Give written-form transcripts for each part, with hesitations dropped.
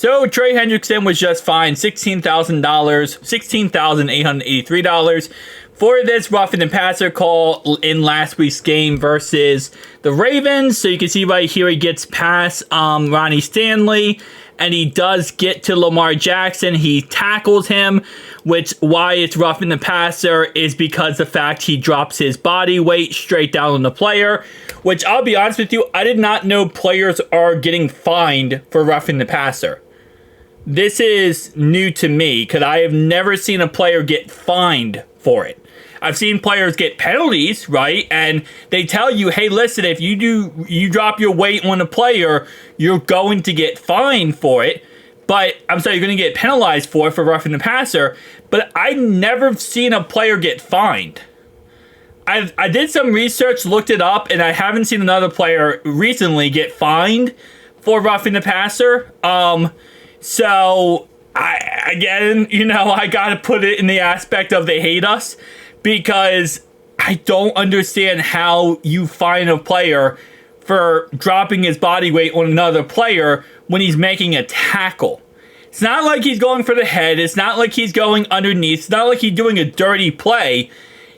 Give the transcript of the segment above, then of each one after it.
So Trey Henderickson was just fined $16,883 for this roughing the passer call in last week's game versus the Ravens. So you can see right here he gets past Ronnie Stanley, and he does get to Lamar Jackson. He tackles him, which why it's roughing the passer is because the fact he drops his body weight straight down on the player, which I'll be honest with you, I did not know players are getting fined for roughing the passer. This is new to me because I have never seen a player get fined for it. I've seen players get penalties, right? And they tell you, hey, listen, if you drop your weight on a player, you're going to get fined for it. But I'm sorry, you're going to get penalized for it for roughing the passer. But I never seen a player get fined. I did some research, looked it up, and I haven't seen another player recently get fined for roughing the passer. So I got to put it in the aspect of they hate us. Because I don't understand how you fine a player for dropping his body weight on another player when he's making a tackle. It's not like he's going for the head. It's not like he's going underneath. It's not like he's doing a dirty play.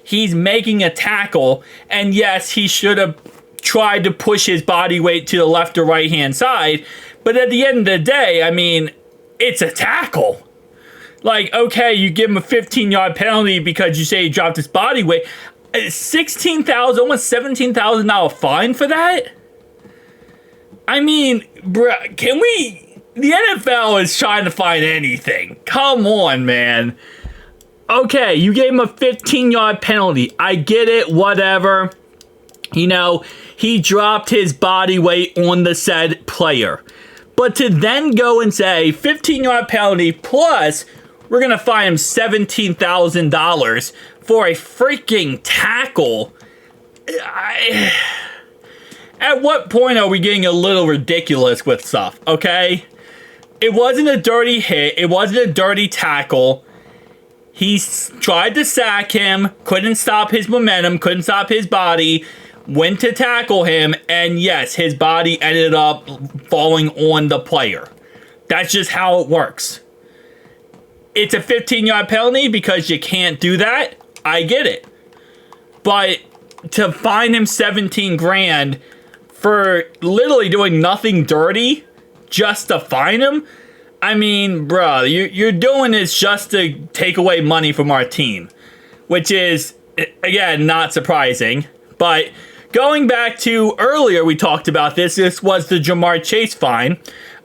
He's making a tackle. And yes, he should have tried to push his body weight to the left or right hand side. But at the end of the day, I mean, it's a tackle. Like, okay, you give him a 15-yard penalty because you say he dropped his body weight. $16,000, almost $17,000 fine for that? I mean, bruh, can we... The NFL is trying to find anything. Come on, man. Okay, you gave him a 15-yard penalty. I get it, whatever. You know, he dropped his body weight on the said player. But to then go and say, 15-yard penalty plus... we're going to fine him $17,000 for a freaking tackle. At what point are we getting a little ridiculous with stuff, okay? It wasn't a dirty hit. It wasn't a dirty tackle. He tried to sack him, couldn't stop his momentum, couldn't stop his body, went to tackle him, and yes, his body ended up falling on the player. That's just how it works. It's a 15-yard penalty because you can't do that. I get it. But to fine him $17,000 for literally doing nothing dirty just to fine him, I mean, bro, you're doing this just to take away money from our team, which is, again, not surprising. But going back to earlier, we talked about this. This was the Jamar Chase fine.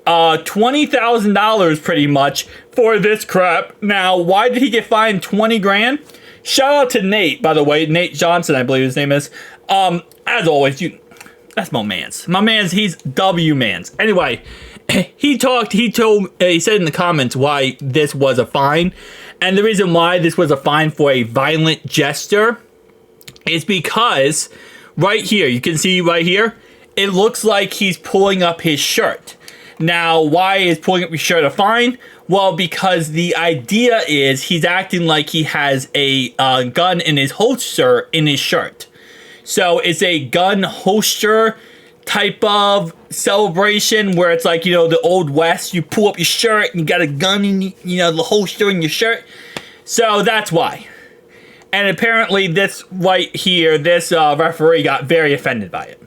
$20,000 pretty much for this crap. Now, why did he get fined $20,000? Shout out to Nate, by the way. Nate Johnson, I believe his name is. As always, that's my man's. My man's, he's W-man's. Anyway, he said in the comments why this was a fine. And the reason why this was a fine for a violent gesture is because right here, you can see right here, it looks like he's pulling up his shirt. Now, why is pulling up your shirt a fine? Well, because the idea is he's acting like he has a gun in his holster in his shirt. So it's a gun holster type of celebration where it's like, you know, the Old West. You pull up your shirt and you got a gun in, you know, the holster in your shirt. So that's why. And apparently this right here, this referee got very offended by it.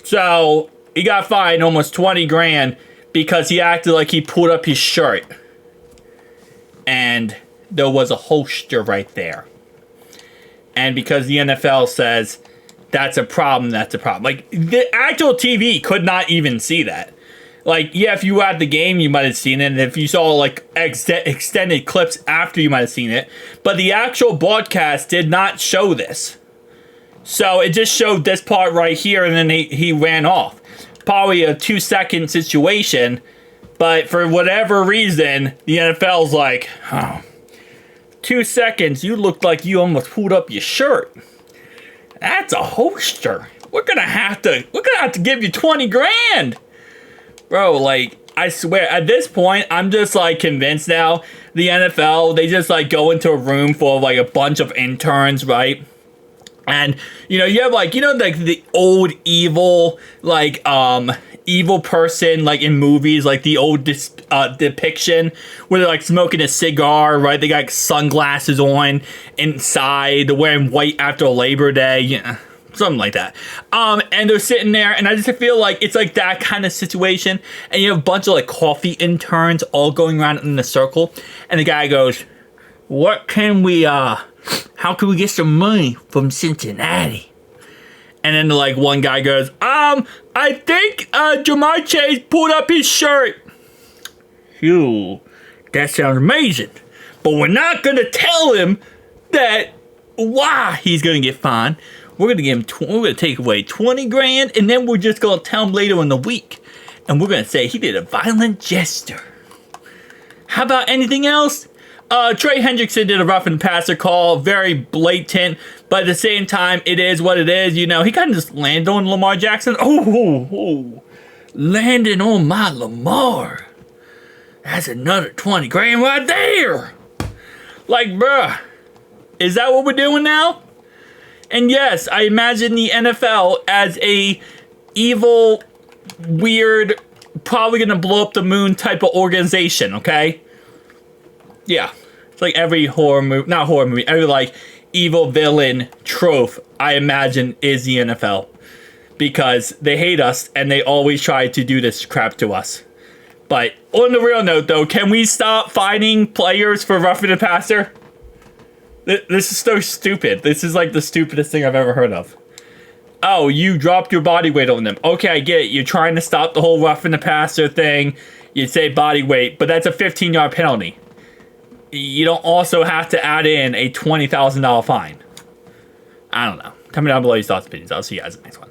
So... he got fined almost $20,000 because he acted like he pulled up his shirt. And there was a holster right there. And because the NFL says that's a problem, that's a problem. Like, the actual TV could not even see that. Like, yeah, if you were at the game, you might have seen it. And if you saw, like, extended clips after, you might have seen it. But the actual broadcast did not show this. So it just showed this part right here, and then he ran off. Probably a 2-second situation, but for whatever reason, the NFL's like, oh, 2 seconds, you looked like you almost pulled up your shirt. That's a holster. We're gonna have to give you $20,000. Bro, like, I swear, at this point, I'm just, like, convinced now, the NFL, they just, like, go into a room full of, like, a bunch of interns, right? And, you know, you have, like, you know, like, the old evil, like, evil person, like, in movies, like, the old depiction where they're, like, smoking a cigar, right? They got, like, sunglasses on inside. They're wearing white after Labor Day. Yeah, something like that. And they're sitting there, and I just feel like it's, like, that kind of situation. And you have a bunch of, like, coffee interns all going around in a circle. And the guy goes, what can we, how can we get some money from Cincinnati? And then like one guy goes, I think Jamar Chase pulled up his shirt. Phew, that sounds amazing. But we're not gonna tell him that why he's gonna get fined. We're gonna give him we're gonna take away 20 grand, and then we're just gonna tell him later in the week, and we're gonna say he did a violent gesture. How about anything else? Trey Henderickson did a roughing the passer call, very blatant, but at the same time, it is what it is. You know, he kind of just landed on Lamar Jackson. Oh, landing on my Lamar. That's another 20 grand right there. Like, bruh, is that what we're doing now? And yes, I imagine the NFL as a evil, weird, probably gonna blow up the moon type of organization, okay? Yeah, it's like every horror movie, not horror movie, every like evil villain trope, I imagine, is the NFL. Because they hate us and they always try to do this crap to us. But on the real note though, can we stop fining players for roughing the passer? This is so stupid. This is like the stupidest thing I've ever heard of. Oh, you dropped your body weight on them. Okay, I get it. You're trying to stop the whole roughing the passer thing. You say body weight, but that's a 15-yard penalty. You don't also have to add in a $20,000 fine. I don't know. Tell me down below your thoughts and opinions. I'll see you guys in the next one.